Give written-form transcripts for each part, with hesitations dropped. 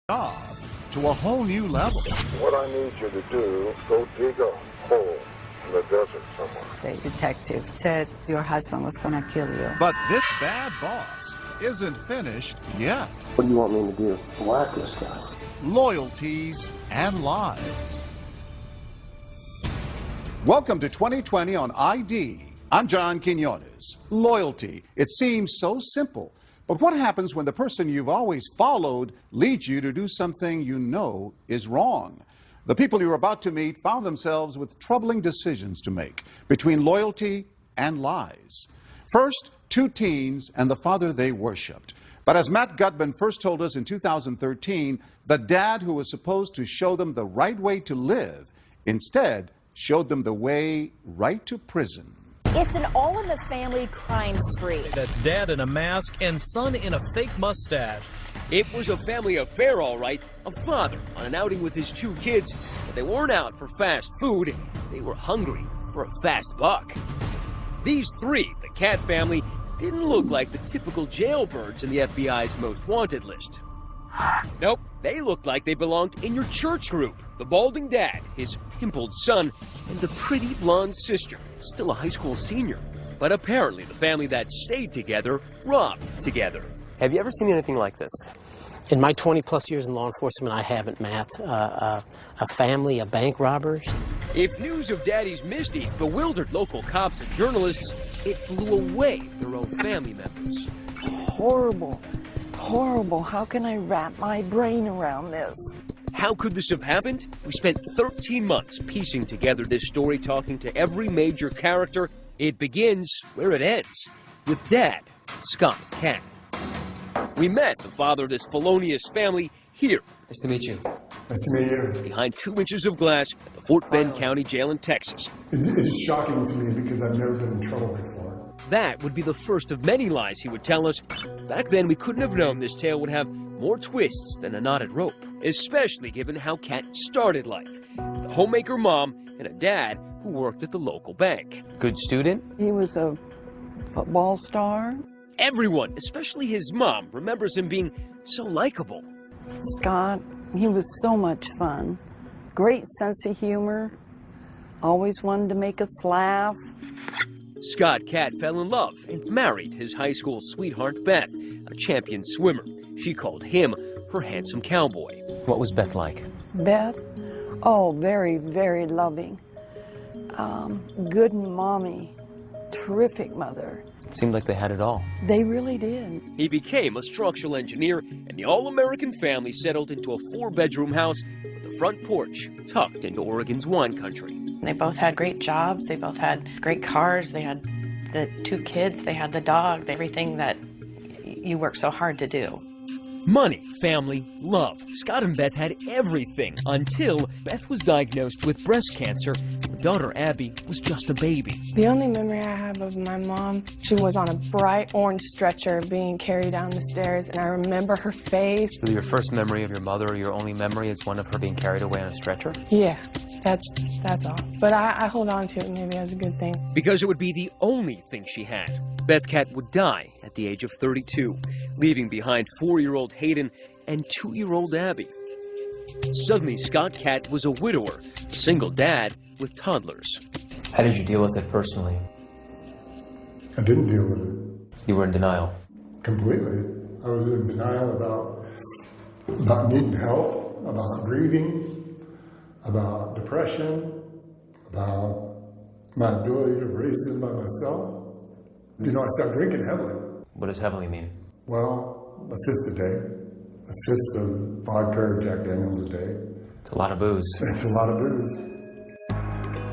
job to a whole new level. What I need you to do, go dig a hole in the desert somewhere. The detective said your husband was going to kill you. But this bad boss isn't finished yet. What do you want me to do? Whack this guy. Loyalties and lies. Welcome to 2020 on ID. I'm John Quinones. Loyalty. It seems so simple. But what happens when the person you've always followed leads you to do something you know is wrong? The people you're about to meet found themselves with troubling decisions to make between loyalty and lies. First, two teens and the father they worshipped. But as Matt Gutman first told us in 2013, the dad who was supposed to show them the right way to live instead showed them the way right to prison. It's an all-in-the-family crime spree. That's dad in a mask and son in a fake mustache. It was a family affair, all right. A father on an outing with his two kids, but they weren't out for fast food. They were hungry for a fast buck. These three, the Cat family, didn't look like the typical jailbirds in the FBI's most wanted list. Nope, they looked like they belonged in your church group. The balding dad, his pimpled son, and the pretty blonde sister, still a high school senior. But apparently the family that stayed together robbed together. Have you ever seen anything like this? In my 20-plus years in law enforcement, I haven't, Matt. A family of bank robbers. If news of Daddy's misdeeds bewildered local cops and journalists, it blew away their own family members. Horrible. Horrible. How can I wrap my brain around this? How could this have happened? We spent 13 months piecing together this story, talking to every major character. It begins where it ends, with Dad, Scott Cat. We met the father of this felonious family here. Nice to meet you. Nice to meet you. Behind 2 inches of glass at the Fort Bend County Jail in Texas. It is shocking to me because I've never been in trouble before. That would be the first of many lies he would tell us. Back then, we couldn't have known this tale would have more twists than a knotted rope, especially given how Cat started life. The homemaker mom and a dad who worked at the local bank. Good student? He was a football star. Everyone, especially his mom, remembers him being so likable. Scott, he was so much fun. Great sense of humor. Always wanted to make us laugh. Scott Cat fell in love and married his high school sweetheart, Beth, a champion swimmer. She called him her handsome cowboy. What was Beth like? Beth? Oh, very, very loving. Good mommy. Terrific mother. It seemed like they had it all. They really did. He became a structural engineer, and the all-American family settled into a 4-bedroom house with a front porch tucked into Oregon's wine country. They both had great jobs. They both had great cars. They had the 2 kids. They had the dog. Everything that you work so hard to do. Money, family, love. Scott and Beth had everything until Beth was diagnosed with breast cancer. Her daughter, Abby, was just a baby. The only memory I have of my mom, she was on a bright orange stretcher being carried down the stairs, and I remember her face. So your first memory of your mother, or your only memory, is one of her being carried away on a stretcher? Yeah, that's all. But I hold on to it maybe as a good thing. Because it would be the only thing she had. Beth Cat would die at the age of 32, leaving behind 4-year-old Hayden and 2-year-old Abby. Suddenly, Scott Cat was a widower, a single dad with toddlers. How did you deal with it personally? I didn't deal with it. You were in denial? Completely. I was in denial about needing help, about grieving, about depression, about my ability to raise them by myself. You know, I started drinking heavily. What does heavily mean? Well, a fifth a day. A fifth of vodka or Jack Daniels a day. It's a lot of booze. It's a lot of booze.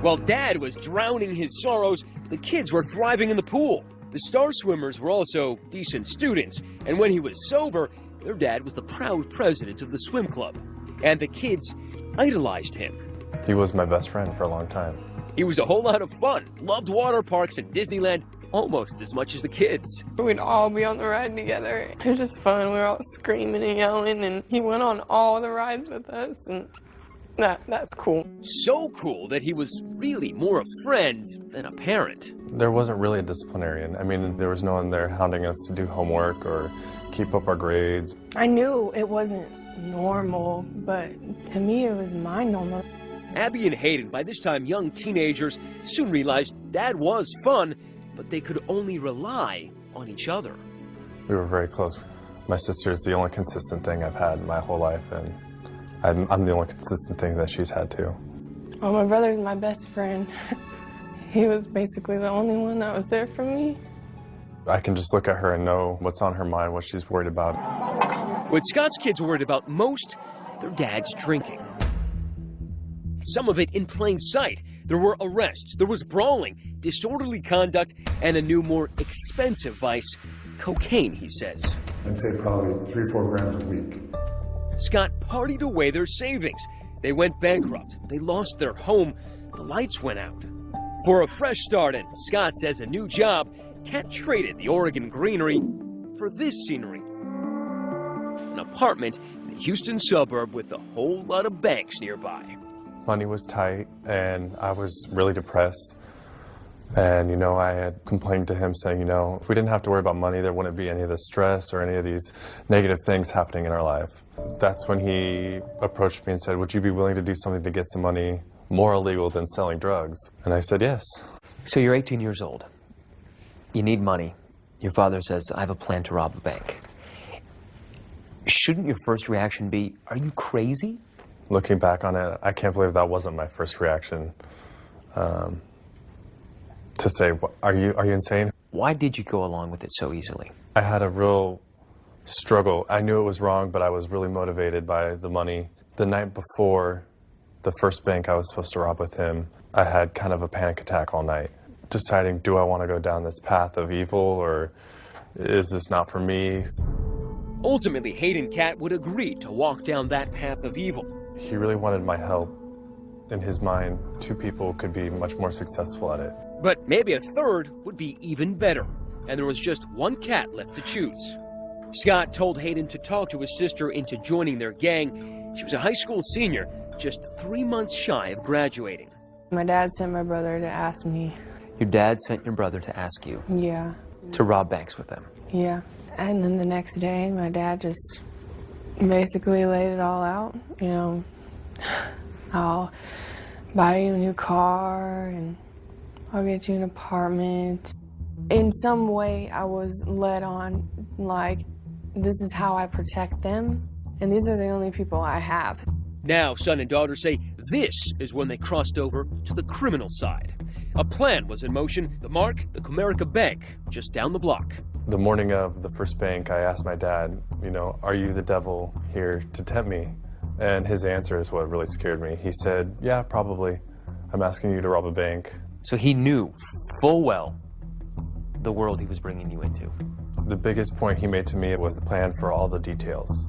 While Dad was drowning his sorrows, the kids were thriving in the pool. The star swimmers were also decent students, and when he was sober, their dad was the proud president of the swim club. And the kids idolized him. He was my best friend for a long time. He was a whole lot of fun, loved water parks and Disneyland almost as much as the kids. We'd all be on the ride together. It was just fun. We were all screaming and yelling, and he went on all the rides with us, and that's cool. So cool that he was really more a friend than a parent. There wasn't really a disciplinarian. I mean, there was no one there hounding us to do homework or keep up our grades. I knew it wasn't normal, but to me it was my normal. Abby and Hayden, by this time young teenagers, soon realized Dad was fun, but they could only rely on each other. We were very close. My sister's the only consistent thing I've had my whole life, and I'm the only consistent thing that she's had too. Well, my brother's my best friend. He was basically the only one that was there for me. I can just look at her and know what's on her mind, what she's worried about. What Scott's kids worried about most, their dad's drinking. Some of it in plain sight. There were arrests, there was brawling, disorderly conduct, and a new, more expensive vice, cocaine, he says. I'd say probably 3 or 4 grams a week. Scott partied away their savings. They went bankrupt. They lost their home. The lights went out. For a fresh start, and Scott says a new job, Cat traded the Oregon greenery for this scenery. An apartment in a Houston suburb with a whole lot of banks nearby. Money was tight, and I was really depressed. And, you know, I had complained to him saying, you know, if we didn't have to worry about money, there wouldn't be any of the stress or any of these negative things happening in our life. That's when he approached me and said, would you be willing to do something to get some money more illegal than selling drugs? And I said, yes. So you're 18 years old. You need money. Your father says, I have a plan to rob a bank. Shouldn't your first reaction be, are you crazy? Looking back on it, I can't believe that wasn't my first reaction. To say, are you insane? Why did you go along with it so easily? I had a real struggle. I knew it was wrong, but I was really motivated by the money. The night before the first bank I was supposed to rob with him, I had kind of a panic attack all night, deciding, do I want to go down this path of evil, or is this not for me? Ultimately, Hayden Cat would agree to walk down that path of evil. He really wanted my help. In his mind, 2 people could be much more successful at it. But maybe a third would be even better. And there was just one cat left to choose. Scott told Hayden to talk to his sister into joining their gang. She was a high school senior, just 3 months shy of graduating. My dad sent my brother to ask me. Your dad sent your brother to ask you Yeah. to rob banks with them. Yeah. And then the next day, my dad just basically laid it all out. You know, I'll buy you a new car and I'll get you an apartment. In some way, I was led on, like, this is how I protect them, and these are the only people I have. Now, son and daughter say this is when they crossed over to the criminal side. A plan was in motion, the mark, the Comerica Bank, just down the block. The morning of the first bank, I asked my dad, you know, are you the devil here to tempt me? And his answer is what really scared me. He said, yeah, probably. I'm asking you to rob a bank. So he knew full well the world he was bringing you into. The biggest point he made to me was the plan for all the details.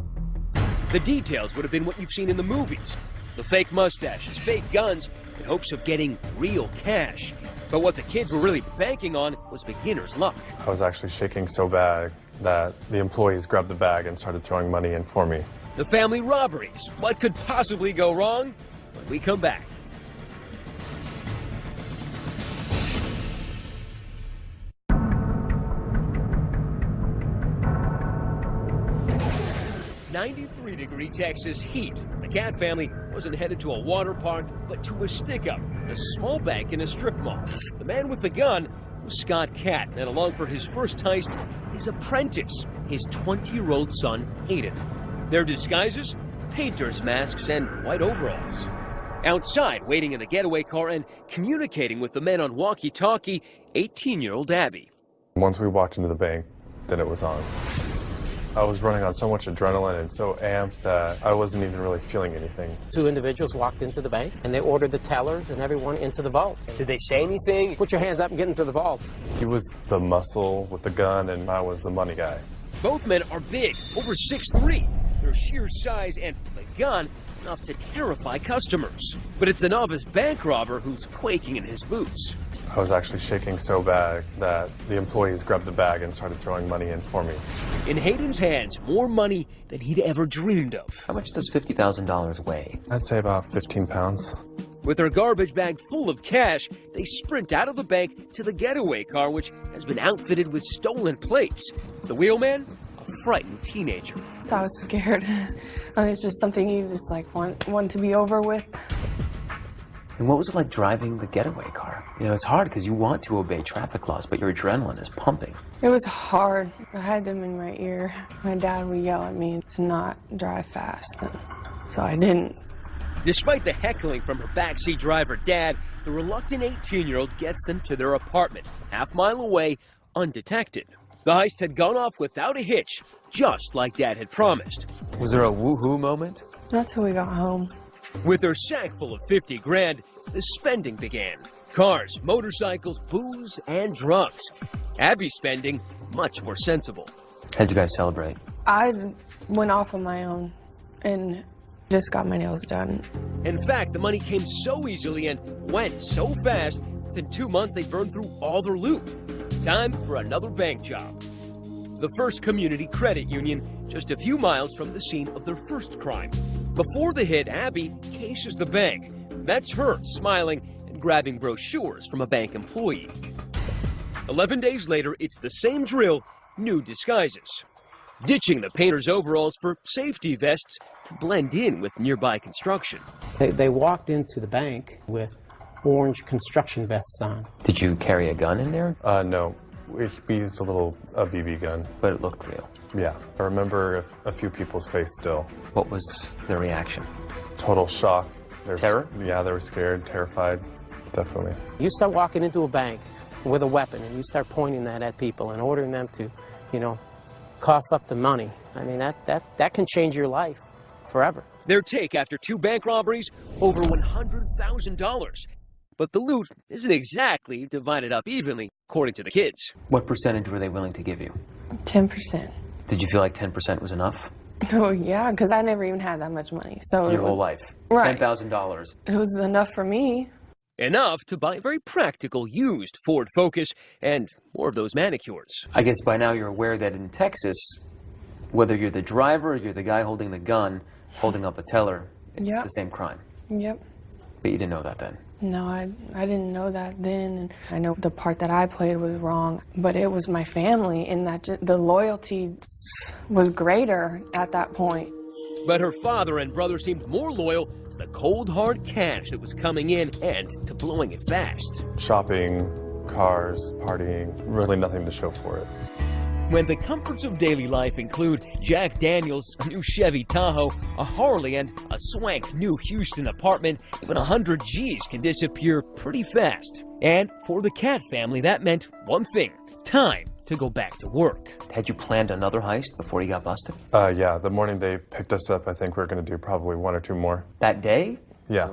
The details would have been what you've seen in the movies. The fake mustaches, fake guns, in hopes of getting real cash. But what the kids were really banking on was beginner's luck. I was actually shaking so bad that the employees grabbed the bag and started throwing money in for me. The family robberies. What could possibly go wrong? When we come back. .93-degree Texas heat. The Cat family wasn't headed to a water park, but to a stick-up, a small bank in a strip mall. The man with the gun was Scott Cat, and along for his first heist, his apprentice, his 20-year-old son, Hayden. Their disguises? Painters' masks and white overalls. Outside, waiting in the getaway car and communicating with the men on walkie-talkie, 18-year-old Abby. Once we walked into the bank, then it was on. I was running on so much adrenaline and so amped that I wasn't even really feeling anything. 2 individuals walked into the bank, and they ordered the tellers and everyone into the vault. Did they say anything? Put your hands up and get into the vault. He was the muscle with the gun, and I was the money guy. Both men are big, over 6'3". Their sheer size and the gun enough to terrify customers. But it's a novice bank robber who's quaking in his boots. I was actually shaking so bad that the employees grabbed the bag and started throwing money in for me. In Hayden's hands, more money than he'd ever dreamed of. How much does $50,000 weigh? I'd say about 15 pounds. With their garbage bag full of cash, they sprint out of the bank to the getaway car, which has been outfitted with stolen plates. The wheelman? A frightened teenager. So I was scared. I mean, it's just something you just like want to be over with. And what was it like driving the getaway car? You know, it's hard because you want to obey traffic laws, but your adrenaline is pumping. It was hard. I had them in my ear. My dad would yell at me to not drive fast, so I didn't. Despite the heckling from her backseat driver dad, the reluctant 18-year-old gets them to their apartment, half-mile away, undetected. The heist had gone off without a hitch, just like Dad had promised. Was there a woohoo moment? Not till we got home. With her sack full of 50 grand, the spending began. Cars, motorcycles, booze, and drugs. Abby's spending, much more sensible. How'd you guys celebrate? I went off on my own and just got my nails done. In fact, the money came so easily and went so fast, within 2 months they burned through all their loot. Time for another bank job. The First Community Credit Union, just a few miles from the scene of their first crime. Before the hit, Abby cases the bank. That's her smiling and grabbing brochures from a bank employee. 11 days later, it's the same drill, new disguises. Ditching the painter's overalls for safety vests to blend in with nearby construction. They walked into the bank with orange construction vests on. Did you carry a gun in there? No. We used a BB gun. But it looked real. Yeah. I remember a few people's face still. What was the reaction? Total shock. Terror? Yeah, they were scared, terrified, definitely. You start walking into a bank with a weapon and you start pointing that at people and ordering them to, you know, cough up the money. I mean, that can change your life forever. Their take after 2 bank robberies, over $100,000. But the loot isn't exactly divided up evenly, according to the kids. What percentage were they willing to give you? 10%. Did you feel like 10% was enough? Oh, yeah, because I never even had that much money. So Your whole life? Right. $10,000. It was enough for me. Enough to buy a very practical used Ford Focus and more of those manicures. I guess by now you're aware that in Texas, whether you're the driver or you're the guy holding the gun, holding up a teller, it's the same crime. Yep. But you didn't know that then? No, I didn't know that then. And I know the part that I played was wrong, but it was my family, and that the loyalty was greater at that point. But her father and brother seemed more loyal to the cold, hard cash that was coming in and to blowing it fast. Shopping, cars, partying, really nothing to show for it. When the comforts of daily life include Jack Daniels, a new Chevy Tahoe, a Harley, and a swank new Houston apartment, even 100 G's can disappear pretty fast. And for the Cat family, that meant one thing: time to go back to work. Had you planned another heist before you got busted? Yeah, the morning they picked us up, I think we were going to do probably 1 or 2 more. That day? Yeah.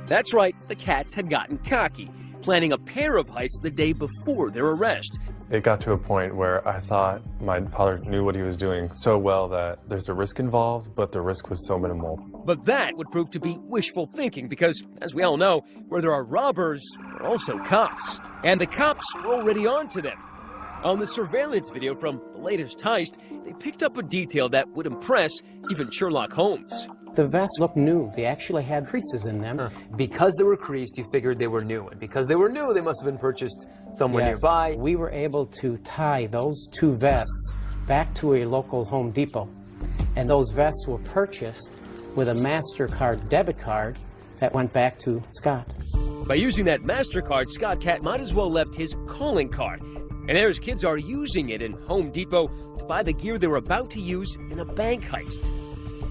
That's right, the Cats had gotten cocky, planning a pair of heists the day before their arrest. It got to a point where I thought my father knew what he was doing so well that there's a risk involved, but the risk was so minimal. But that would prove to be wishful thinking because, as we all know, where there are robbers, there are also cops. And the cops were already on to them. On the surveillance video from the latest heist, they picked up a detail that would impress even Sherlock Holmes. The vests looked new. They actually had creases in them. Because they were creased, you figured they were new. And because they were new, they must have been purchased somewhere nearby. We were able to tie those 2 vests back to a local Home Depot. And those vests were purchased with a MasterCard debit card that went back to Scott. By using that MasterCard, Scott Cat might as well left his calling card. And there his kids are using it in Home Depot to buy the gear they were about to use in a bank heist.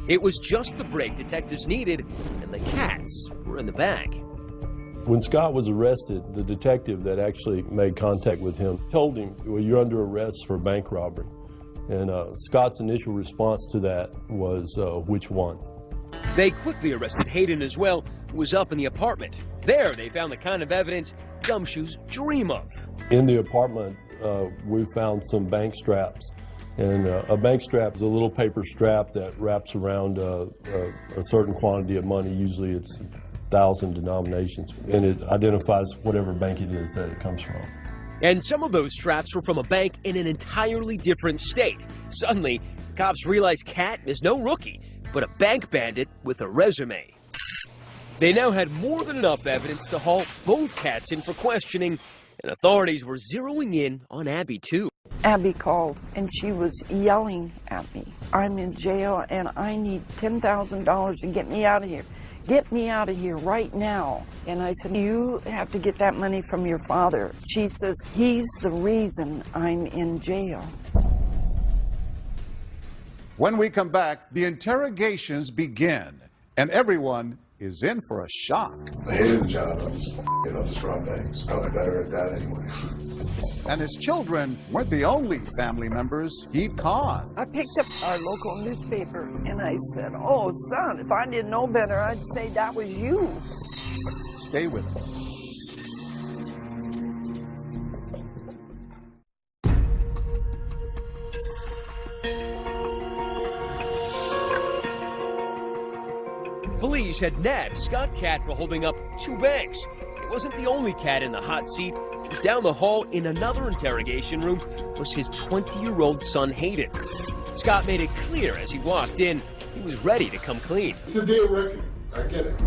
It was just the break detectives needed, and the Cats were in the bag. When Scott was arrested, the detective that actually made contact with him told him, well, you're under arrest for bank robbery. And Scott's initial response to that was, which one? They quickly arrested Hayden as well, who was up in the apartment. There, they found the kind of evidence gumshoes dream of. In the apartment, we found some bank straps. And a bank strap is a little paper strap that wraps around a certain quantity of money. Usually it's 1,000 denominations. And it identifies whatever bank it is that it comes from. And some of those straps were from a bank in an entirely different state. Suddenly, cops realized Cat is no rookie, but a bank bandit with a resume. They now had more than enough evidence to haul both Cats in for questioning, and authorities were zeroing in on Abby, too. Abby called and she was yelling at me. I'm in jail and I need $10,000 to get me out of here. Get me out of here right now. And I said, you have to get that money from your father. She says, he's the reason I'm in jail. When we come back, the interrogations begin, and everyone is in for a shock. I hated the job. I'll just run banks. Probably better at that anyway. And his children weren't the only family members he'd conned. I picked up our local newspaper and I said, oh, son, if I didn't know better, I'd say that was you. Stay with us. Police had nabbed Scott Cat for holding up 2 banks. He wasn't the only cat in the hot seat. Just down the hall in another interrogation room was his 20-year-old son, Hayden. Scott made it clear as he walked in, he was ready to come clean. It's a day of reckoning. I get it.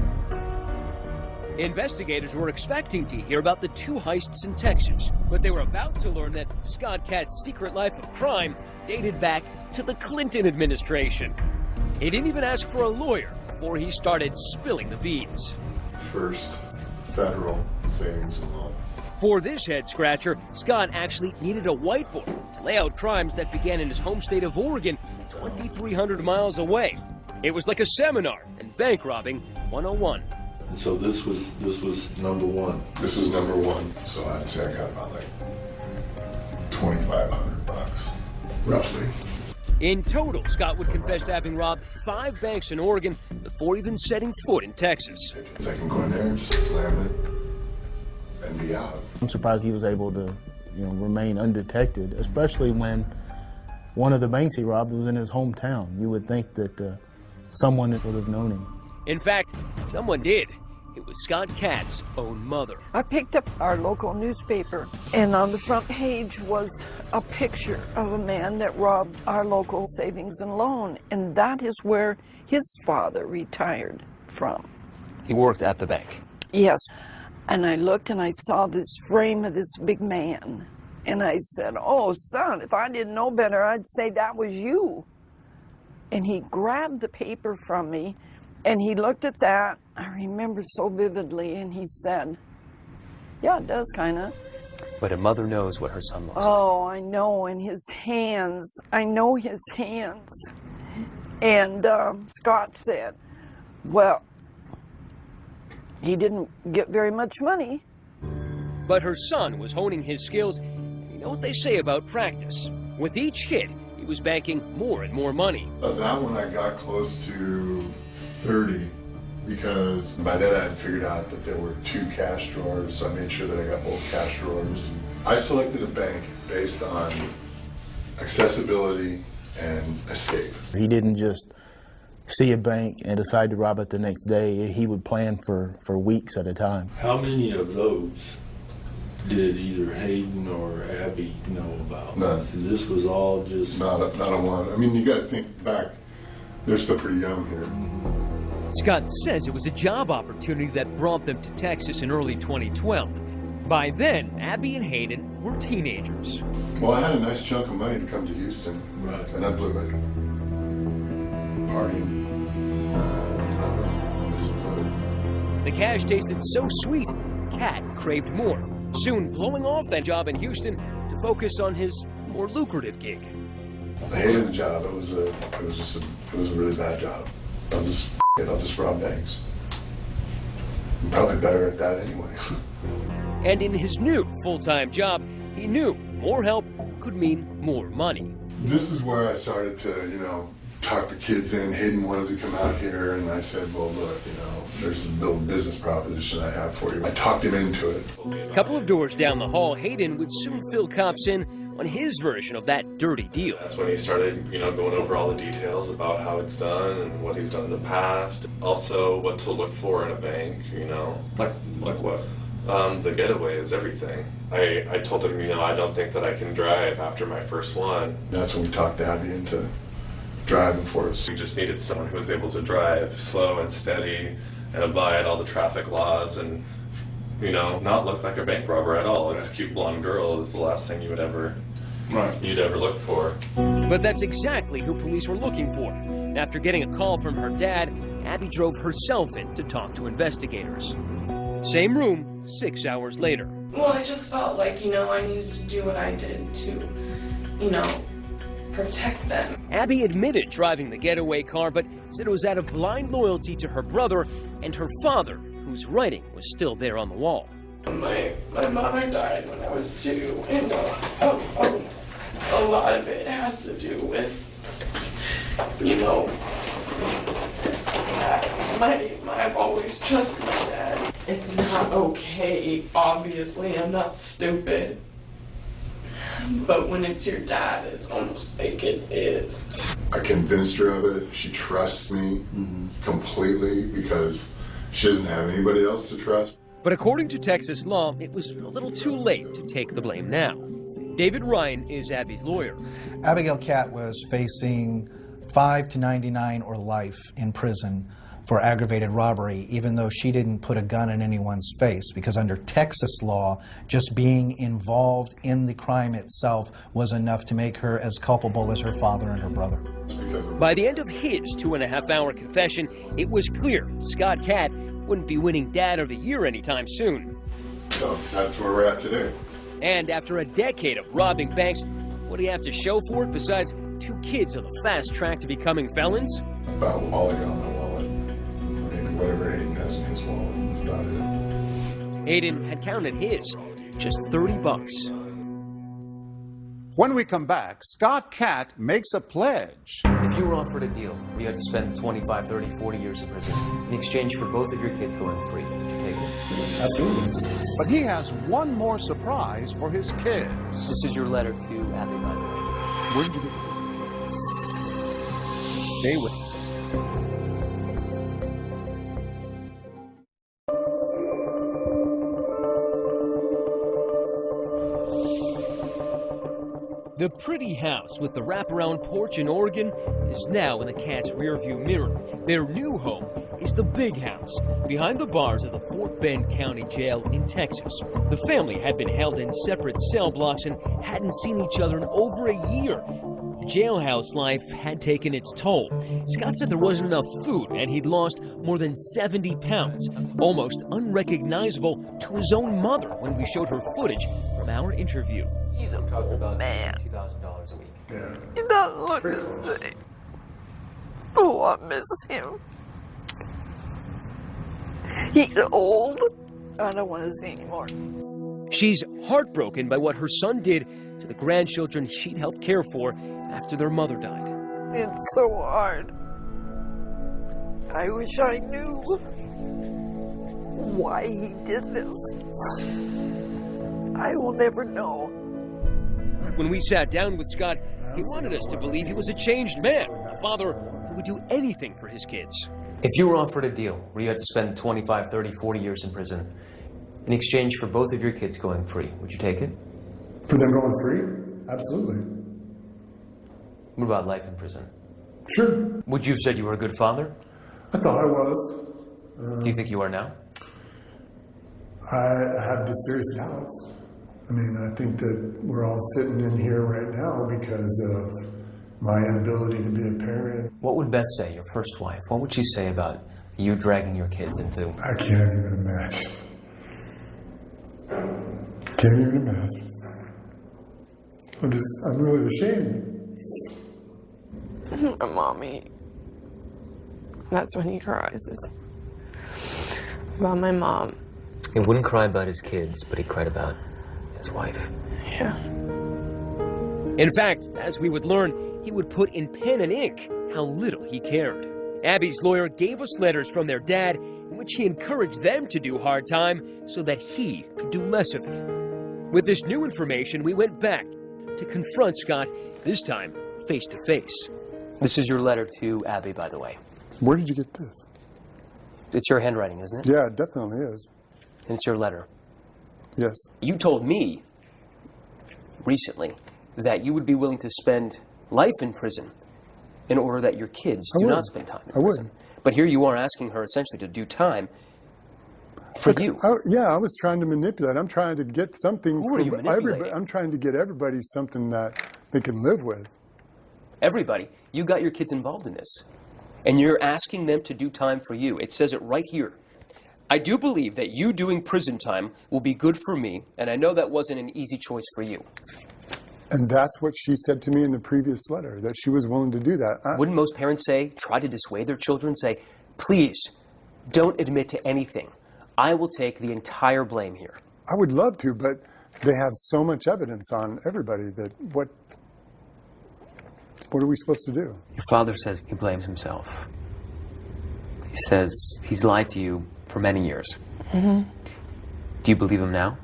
Investigators were expecting to hear about the 2 heists in Texas, but they were about to learn that Scott Cat's secret life of crime dated back to the Clinton administration. He didn't even ask for a lawyer before he started spilling the beans. First, federal savings and loan. For this head-scratcher, Scott actually needed a whiteboard to lay out crimes that began in his home state of Oregon, 2,300 miles away. It was like a seminar in bank robbing 101. So this was number 1. This was number 1. So I'd say I got about like $2,500, roughly. In total, Scott would confess to having robbed 5 banks in Oregon before even setting foot in Texas. I can go in there and just slam it and be out. I'm surprised he was able to, remain undetected, especially when one of the banks he robbed was in his hometown. You would think that someone would have known him. In fact, someone did. It was Scott Cat's own mother. I picked up our local newspaper, and on the front page was a picture of a man that robbed our local savings and loan, and that is where his father retired from. He worked at the bank? Yes. And I looked and I saw this frame of this big man, and I said, oh, son, if I didn't know better, I'd say that was you. And he grabbed the paper from me, and he looked at that, I remember so vividly, and he said, yeah, it does, kind of. But a mother knows what her son looks like. Oh, I know, and his hands, I know his hands. And Scott said, well, he didn't get very much money. But her son was honing his skills, and you know what they say about practice. With each hit, he was banking more and more money. That one I got close to 30, because by then I had figured out that there were 2 cash drawers, so I made sure that I got both cash drawers. I selected a bank based on accessibility and escape. He didn't just see a bank and decide to rob it the next day. He would plan for weeks at a time. How many of those did either Hayden or Abby know about? None. This was all just... Not a one. I mean, you got to think back. They're still pretty young here. Scott says it was a job opportunity that brought them to Texas in early 2012. By then, Abby and Hayden were teenagers. Well, I had a nice chunk of money to come to Houston, right, and I blew it. Partying. The cash tasted so sweet, Cat craved more, soon blowing off that job in Houston to focus on his more lucrative gig. I hated the job. It was a really bad job. I'll just rob banks. I'm probably better at that anyway. And in his new full-time job, he knew more help could mean more money. This is where I started to, talk the kids in. Hayden wanted to come out here, and I said, well, look, there's a little business proposition I have for you. I talked him into it. A couple of doors down the hall, Hayden would soon fill cops in on his version of that dirty deal. That's when he started, going over all the details about how it's done and what he's done in the past. Also, what to look for in a bank, Like what? The getaway is everything. I told him, I don't think that I can drive after my first one. That's when we talked Abby into driving for us. We just needed someone who was able to drive slow and steady and abide all the traffic laws and, not look like a bank robber at all. This cute blonde girl is the last thing you would ever you'd ever look for. But that's exactly who police were looking for. After getting a call from her dad, Abby drove herself in to talk to investigators. Same room, 6 hours later. Well, I just felt like, I needed to do what I did to, protect them. Abby admitted driving the getaway car, but said it was out of blind loyalty to her brother and her father, whose writing was still there on the wall. My mother died when I was 2, and a lot of it has to do with, I've always trusted my dad. It's not okay, obviously, I'm not stupid. But when it's your dad, it's almost like it is. I convinced her of it. She trusts me completely because she doesn't have anybody else to trust. But according to Texas law, it was a little too late to take the blame now. David Ryan is Abby's lawyer. Abigail Catt was facing 5 to 99 or life in prison for aggravated robbery, even though she didn't put a gun in anyone's face, because under Texas law, just being involved in the crime itself was enough to make her as culpable as her father and her brother. By the end of his 2.5-hour confession, it was clear Scott Catt wouldn't be winning Dad of the Year anytime soon. So that's where we're at today. And after a decade of robbing banks, what do you have to show for it besides 2 kids on the fast track to becoming felons? About all I got in my wallet. And whatever Hayden has in his wallet, that's about it. Hayden had counted his, just $30. When we come back, Scott Catt makes a pledge. If you were offered a deal where you had to spend 25, 30, 40 years in prison in exchange for both of your kids going free, would you take it? Absolutely. But he has one more surprise for his kids. This is your letter to Abby, by the way. Where did you get this? Stay with us. The pretty house with the wraparound porch in Oregon is now in the Catt's rearview mirror. Their new home is the big house behind the bars of the Fort Bend County Jail in Texas. The family had been held in separate cell blocks and hadn't seen each other in over a year. Jailhouse life had taken its toll. Scott said there wasn't enough food and he'd lost more than 70 pounds, almost unrecognizable to his own mother when we showed her footage from our interview. He's a old man. $2,000 a week. Yeah. He doesn't look the same. Oh, I miss him. He's old. I don't want to see anymore. She's heartbroken by what her son did to the grandchildren she'd helped care for after their mother died. It's so hard. I wish I knew why he did this. I will never know. When we sat down with Scott, he wanted us to believe he was a changed man, a father who would do anything for his kids. If you were offered a deal where you had to spend 25, 30, 40 years in prison in exchange for both of your kids going free, would you take it? For them going free? Absolutely. What about life in prison? Sure. Would you have said you were a good father? I thought I was. Do you think you are now? I have the serious doubts. I mean, I think that we're all sitting in here right now because of my inability to be a parent. What would Beth say, your first wife? What would she say about you dragging your kids into... I can't even imagine. Can't even imagine. I'm really ashamed. My mommy. That's when he cries. About my mom. He wouldn't cry about his kids, but he cried about his wife. Yeah. In fact, as we would learn, he would put in pen and ink how little he cared. Abby's lawyer gave us letters from their dad in which he encouraged them to do hard time so that he could do less of it. With this new information, we went back to confront Scott, this time face to face. This is your letter to Abby, by the way. Where did you get this? It's your handwriting, isn't it? Yeah, it definitely is. And it's your letter. Yes. You told me recently that you would be willing to spend life in prison in order that your kids do not spend time in prison. I would. But here you are asking her essentially to do time For you? Yeah, I was trying to manipulate. I'm trying to get something. Who are you manipulating? I'm trying to get everybody something that they can live with. Everybody, you got your kids involved in this. And you're asking them to do time for you. It says it right here. I do believe that you doing prison time will be good for me, and I know that wasn't an easy choice for you. And that's what she said to me in the previous letter, that she was willing to do that. Wouldn't most parents say, try to dissuade their children, say, please, don't admit to anything. I will take the entire blame here. I would love to, but they have so much evidence on everybody that what are we supposed to do? Your father says he blames himself. He says he's lied to you for many years. Mm-hmm. Do you believe him now?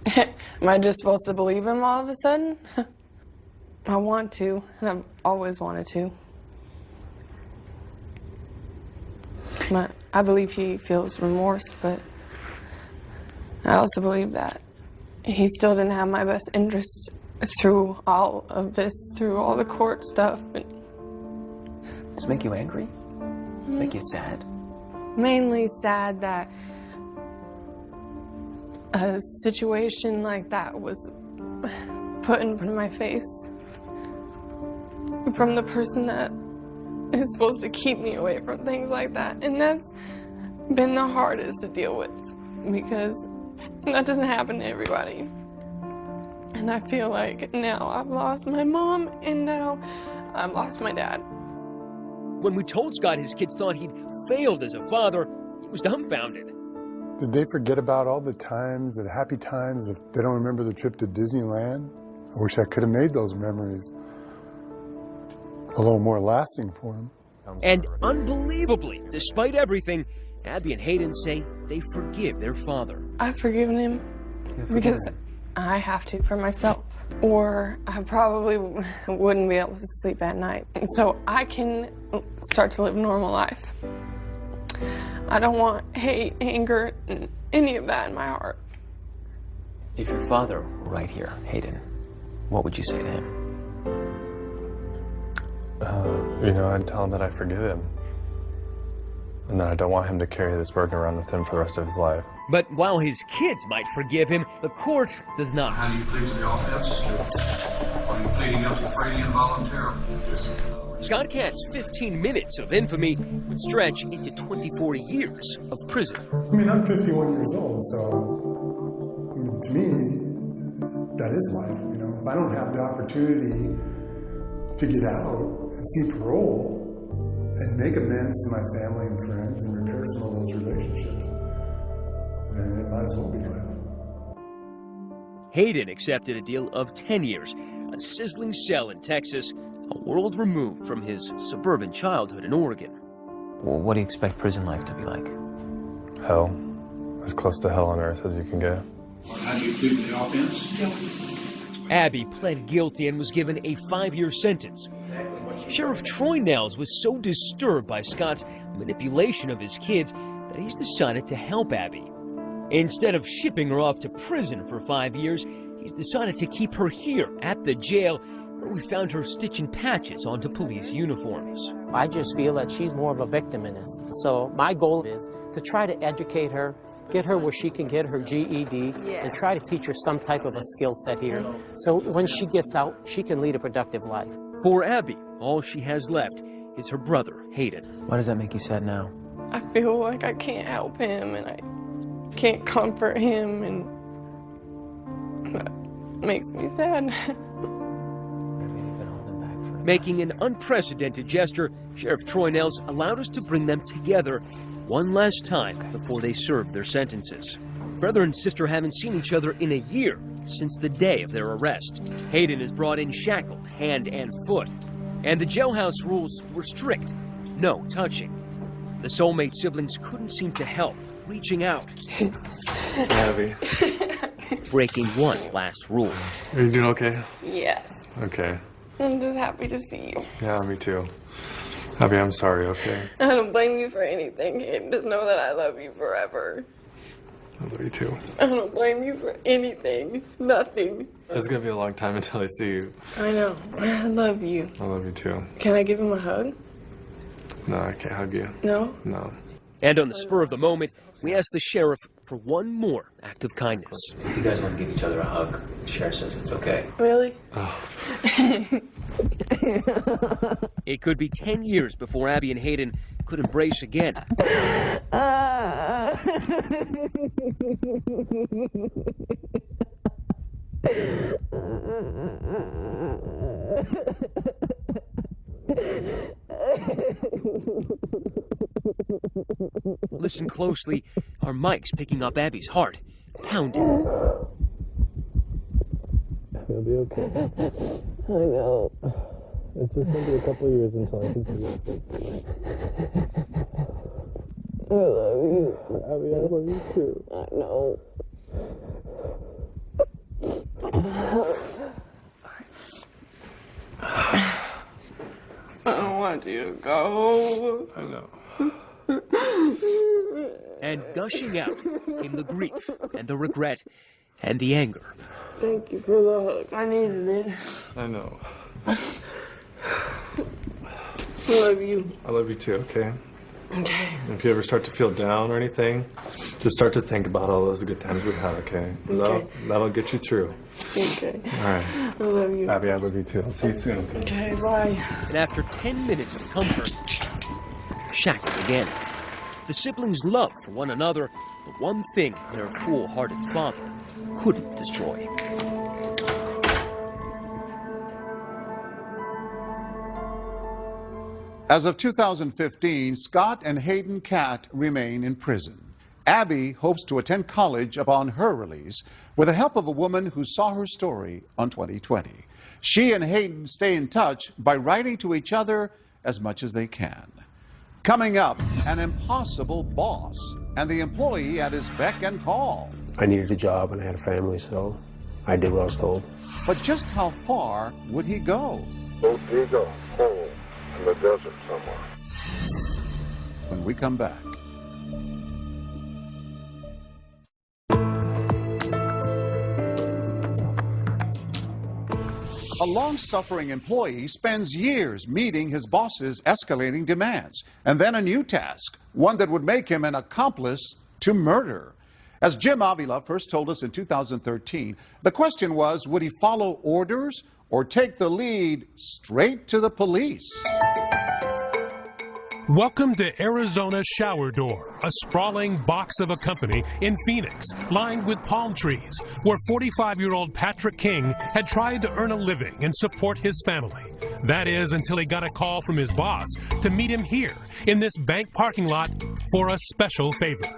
Am I just supposed to believe him all of a sudden? I want to, and I've always wanted to. But I believe he feels remorse, but I also believe that he still didn't have my best interests through all of this, through all the court stuff. Does it make you angry? Make you sad? Mainly sad that a situation like that was put in front of my face from the person that is supposed to keep me away from things like that. And that's been the hardest to deal with, because that doesn't happen to everybody. And I feel like now I've lost my mom, and now I've lost my dad. When we told Scott his kids thought he'd failed as a father, he was dumbfounded. Did they forget about all the times, the happy times, if they don't remember the trip to Disneyland? I wish I could have made those memories a little more lasting for them. And unbelievably, despite everything, Abby and Hayden say they forgive their father. I've forgiven him because I have to for myself, or I probably wouldn't be able to sleep at night. So I can start to live a normal life. I don't want hate, anger, any of that in my heart. If your father were right here, Hayden, what would you say to him? You know, I'd tell him that I forgive him. And that I don't want him to carry this burden around with him for the rest of his life. But while his kids might forgive him, the court does not. How do you plead to the offense? Are you pleading guilty for aiding involuntarily? Scott Katz's 15 minutes of infamy would stretch into 24 years of prison. I mean, I'm 51 years old, so I mean, to me, that is life. You know, if I don't have the opportunity to get out and see parole and make amends to my family and friends and repair some of those relationships, then it might as well be life. Hayden accepted a deal of 10 years, a sizzling cell in Texas, a world removed from his suburban childhood in Oregon. Well, what do you expect prison life to be like? Hell. As close to hell on earth as you can get. How do you plead to the offense? Abby pled guilty and was given a 5-year sentence. Sheriff Troy Nels was so disturbed by Scott's manipulation of his kids that he's decided to help Abby. Instead of shipping her off to prison for 5 years, he's decided to keep her here at the jail, where we found her stitching patches onto police uniforms. I just feel that she's more of a victim in this. So my goal is to try to educate her, get her where she can get her GED, and try to teach her some type of a skill set here. So when she gets out, she can lead a productive life. For Abby, all she has left is her brother, Hayden. Why does that make you sad now? I feel like I can't help him, and I can't comfort him, and that makes me sad. Making an unprecedented gesture, Sheriff Troy Nels allowed us to bring them together one last time before they served their sentences. Brother and sister haven't seen each other in a year since the day of their arrest. Hayden is brought in shackled, hand and foot. And the jailhouse rules were strict. No touching. The soulmate siblings couldn't seem to help, reaching out. Abby. Breaking one last rule. Are you doing okay? Yes. Okay. I'm just happy to see you. Yeah, me too. Abby, I'm sorry, okay? I don't blame you for anything, Hayden. Just know that I love you forever. I love you too. I don't blame you for anything. Nothing. It's gonna be a long time until I see you. I know. I love you. I love you too. Can I give him a hug? No, I can't hug you. No? No. And on the spur of the moment, we asked the sheriff for one more act of kindness. If you guys want to give each other a hug, the sheriff says it's okay. Really? It could be 10 years before Abby and Hayden could embrace again. Listen closely. Our mic's picking up Abby's heart, pounding. It'll be okay. I know. It's just going to be a couple of years until I can see it. I love you. Abby, I love you too. I know. I don't want you to go. I know. And gushing out came the grief and the regret and the anger. Thank you for the hug. I needed it. I know. I love you. I love you too, okay? Okay. If you ever start to feel down or anything, just start to think about all those good times we've had, okay? Okay. That'll get you through. Okay. All right. I love you. Abby, I love you too. I'll see you soon, okay? Okay, bye. And after 10 minutes of comfort, shackled again. The siblings' love for one another, the one thing their full-hearted father couldn't destroy. As of 2015, Scott and Hayden Catt remain in prison. Abby hopes to attend college upon her release with the help of a woman who saw her story on 2020. She and Hayden stay in touch by writing to each other as much as they can. Coming up, an impossible boss and the employee at his beck and call. I needed a job and I had a family, so I did what I was told. But just how far would he go? Go dig a hole in the desert somewhere. When we come back. A long-suffering employee spends years meeting his boss's escalating demands, and then a new task, one that would make him an accomplice to murder. As Jim Avila first told us in 2013, the question was, would he follow orders or take the lead straight to the police? Welcome to Arizona Shower Door, a sprawling box of a company in Phoenix, lined with palm trees, where 45-year-old Patrick King had tried to earn a living and support his family. That is, until he got a call from his boss to meet him here in this bank parking lot for a special favor.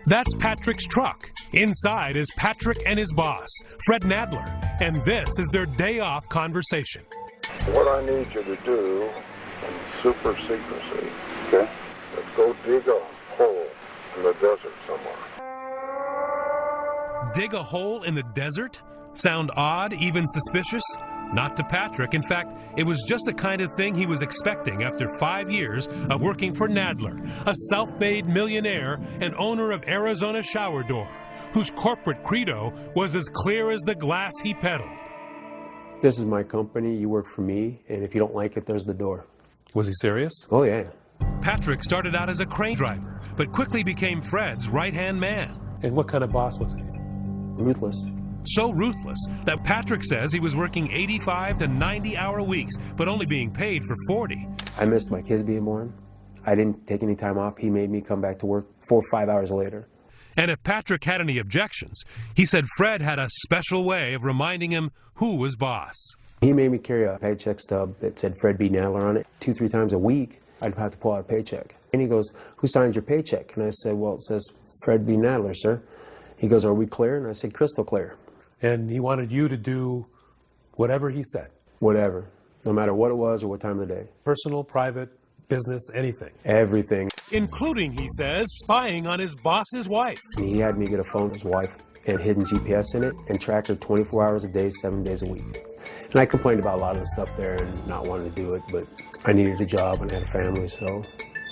That's Patrick's truck. Inside is Patrick and his boss, Fred Nadler, and this is their day-off conversation. What I need you to do, in super secrecy, okay, is go dig a hole in the desert somewhere. Dig a hole in the desert? Sound odd, even suspicious? Not to Patrick. In fact, it was just the kind of thing he was expecting after 5 years of working for Nadler, a self-made millionaire and owner of Arizona Shower Door, whose corporate credo was as clear as the glass he peddled. This is my company, you work for me, and if you don't like it, there's the door. Was he serious? Oh, yeah. Patrick started out as a crane driver, but quickly became Fred's right-hand man. And what kind of boss was he? Ruthless. So ruthless that Patrick says he was working 85 to 90-hour weeks, but only being paid for 40. I missed my kids being born. I didn't take any time off. He made me come back to work 4 or 5 hours later. And if Patrick had any objections, he said Fred had a special way of reminding him who was boss. He made me carry a paycheck stub that said Fred B. Nadler on it. 2-3 times a week, I'd have to pull out a paycheck. And he goes, "Who signs your paycheck?" And I said, "Well, it says Fred B. Nadler, sir." He goes, "Are we clear?" And I said, "Crystal clear." And he wanted you to do whatever he said? Whatever, no matter what it was or what time of the day. Personal, private, business, anything? Everything. Including, he says, spying on his boss's wife. He had me get a phone with his wife and hidden GPS in it and track her 24 hours a day, 7 days a week. And I complained about a lot of the stuff there and not wanting to do it, but I needed a job and I had a family, so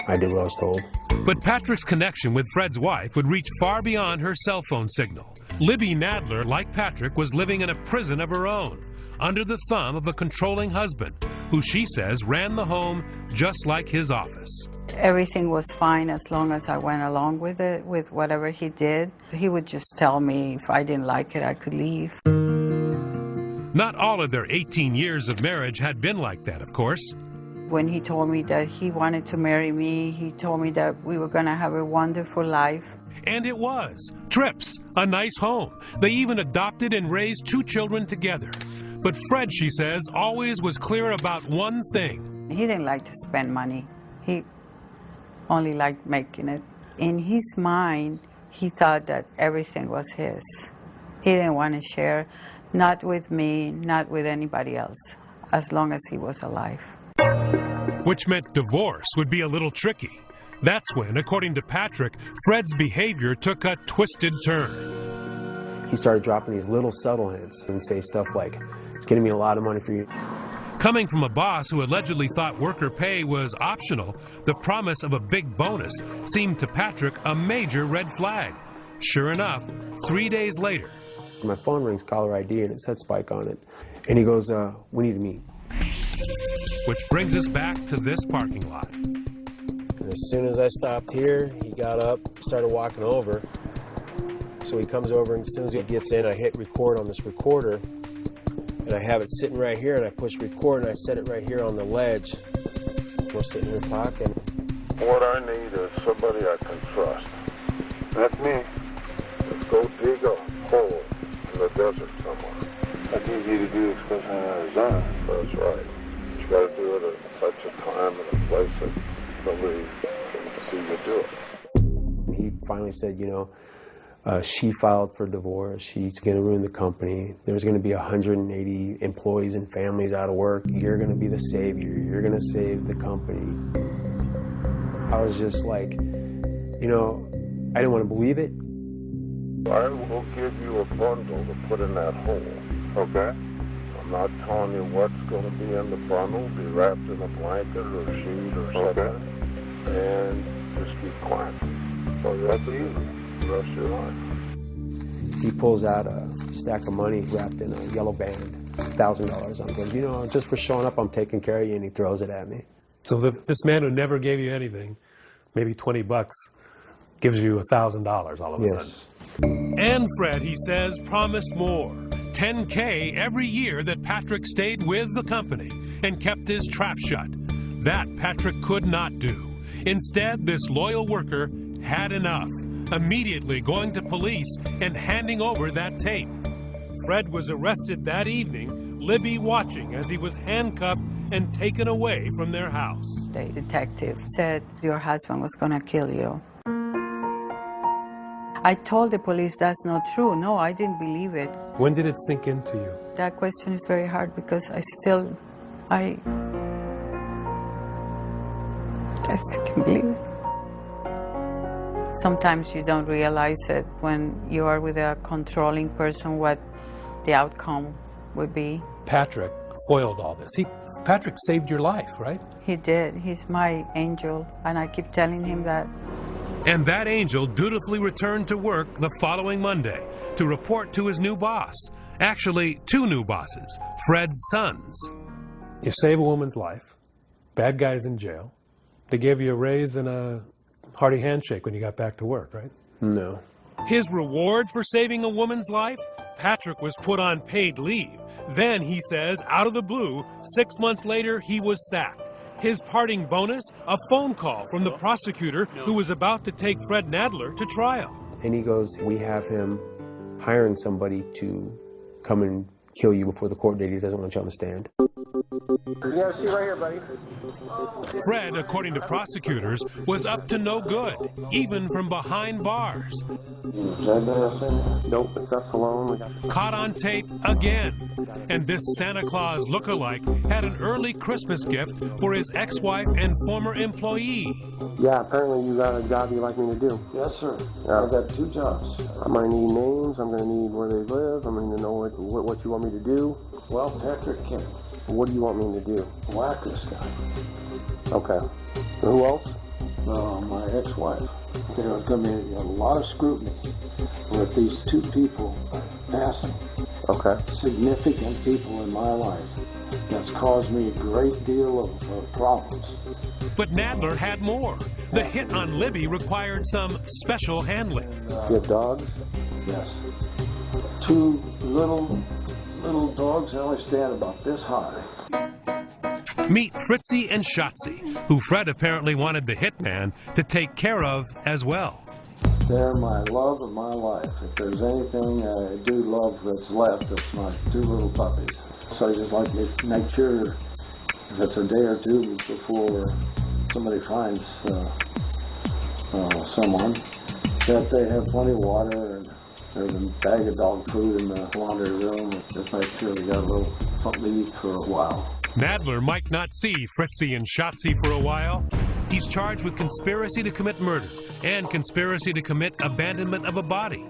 I did what I was told. But Patrick's connection with Fred's wife would reach far beyond her cell phone signal. Libby Nadler, like Patrick, was living in a prison of her own, under the thumb of a controlling husband, who she says ran the home just like his office. Everything was fine as long as I went along with it, with whatever he did. He would just tell me if I didn't like it, I could leave. Not all of their 18 years of marriage had been like that, of course. When he told me that he wanted to marry me, he told me that we were going to have a wonderful life. And it was. Trips, a nice home. They even adopted and raised 2 children together. But Fred, she says, always was clear about one thing. He didn't like to spend money. He only liked making it. In his mind, he thought that everything was his. He didn't want to share, not with me, not with anybody else, as long as he was alive. Which meant divorce would be a little tricky. That's when, according to Patrick, Fred's behavior took a twisted turn. He started dropping these little subtle hints and say stuff like, "It's getting me a lot of money for you." Coming from a boss who allegedly thought worker pay was optional, the promise of a big bonus seemed to Patrick a major red flag. Sure enough, 3 days later, my phone rings, caller ID, and it said Spike on it. And he goes, "We need to meet." Which brings us back to this parking lot. And as soon as I stopped here, he got up, started walking over. So he comes over, and as soon as he gets in, I hit record on this recorder. And I have it sitting right here, and I push record, and I set it right here on the ledge. We're sitting here talking. What I need is somebody I can trust. That's me. Let's go dig a hole in the desert somewhere. That's easy to do, especially in Arizona. That's right. You got to do it at such a time and a place that nobody can see you do it. He finally said, you know, she filed for divorce. She's going to ruin the company. There's going to be 180 employees and families out of work. You're going to be the savior. You're going to save the company. I was just like, you know, I didn't want to believe it. I will give you a bundle to put in that hole. Okay. I'm not telling you what's going to be in the bundle. Be wrapped in a blanket or a sheet or something. And just be quiet. So that's easy. The rest of your life. He pulls out a stack of money wrapped in a yellow band, $1,000 on it. He goes, you know, just for showing up, I'm taking care of you, and he throws it at me. So this man who never gave you anything, maybe $20, gives you $1,000 all of a sudden. And Fred, he says, promised more. $10K every year that Patrick stayed with the company and kept his trap shut. That Patrick could not do. Instead, this loyal worker had enough, immediately going to police and handing over that tape. Fred was arrested that evening, Libby watching as he was handcuffed and taken away from their house. The detective said, your husband was going to kill you. I told the police that's not true. No, I didn't believe it. When did it sink into you? That question is very hard because I still can't believe it. Sometimes you don't realize it when you are with a controlling person what the outcome would be. Patrick foiled all this. Patrick saved your life, right? He did. He's my angel, and I keep telling him that. And that angel dutifully returned to work the following Monday to report to his new boss. Actually, 2 new bosses, Fred's sons. You save a woman's life. Bad guy's in jail. They gave you a raise and a hearty handshake when you got back to work, right? No. His reward for saving a woman's life? Patrick was put on paid leave. Then, he says, out of the blue, 6 months later, he was sacked. His parting bonus, a phone call from the prosecutor who was about to take Fred Nadler to trial. And he goes, we have him hiring somebody to come and kill you before the court date. He doesn't want you on the stand. You have a seat right here, buddy. Fred, according to prosecutors, was up to no good, even from behind bars. Nope, it's us alone. Caught on tape again. And this Santa Claus lookalike had an early Christmas gift for his ex-wife and former employee. Yeah, apparently you got a job you'd like me to do. Yes, sir. I've got 2 jobs. I'm going to need names. I'm going to need where they live. I'm going to know what you want me to do. Well, Patrick King. What do you want me to do? Whack this guy. Okay. Who else? My ex-wife. There's going to be a lot of scrutiny with these 2 people passing. significant people in my life. That's caused me a great deal of problems. But Nadler had more. The hit on Libby required some special handling. You have dogs? Yes. 2 little dogs, they only stand about this high. Meet Fritzy and Shotzi, who Fred apparently wanted the hitman to take care of as well. They're my love of my life. If there's anything I do love that's left, it's my 2 little puppies. So I just like to make sure if it's a day or 2 before somebody finds someone, that they have plenty of water and there's a bag of dog food in the laundry room. Just make sure they got a little something to eat for a while. Nadler might not see Fritzy and Shotzi for a while. He's charged with conspiracy to commit murder and conspiracy to commit abandonment of a body.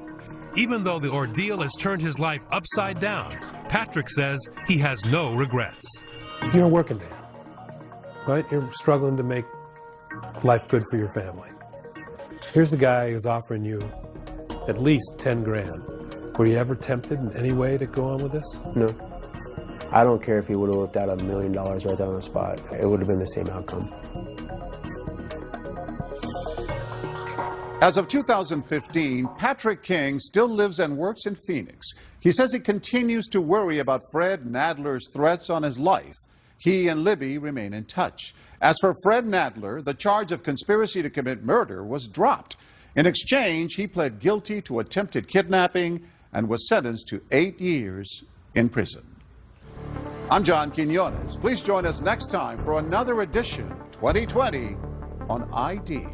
Even though the ordeal has turned his life upside down, Patrick says he has no regrets. You're a working man, right? You're struggling to make life good for your family. Here's a guy who's offering you at least 10 grand. Were you ever tempted in any way to go on with this? No. I don't care if he would have whipped out $1 million right there on the spot. It would have been the same outcome. As of 2015, Patrick King still lives and works in Phoenix. He says he continues to worry about Fred Nadler's threats on his life. He and Libby remain in touch. As for Fred Nadler, the charge of conspiracy to commit murder was dropped. In exchange, he pled guilty to attempted kidnapping and was sentenced to 8 years in prison. I'm John Quinones. Please join us next time for another edition of 2020 on ID.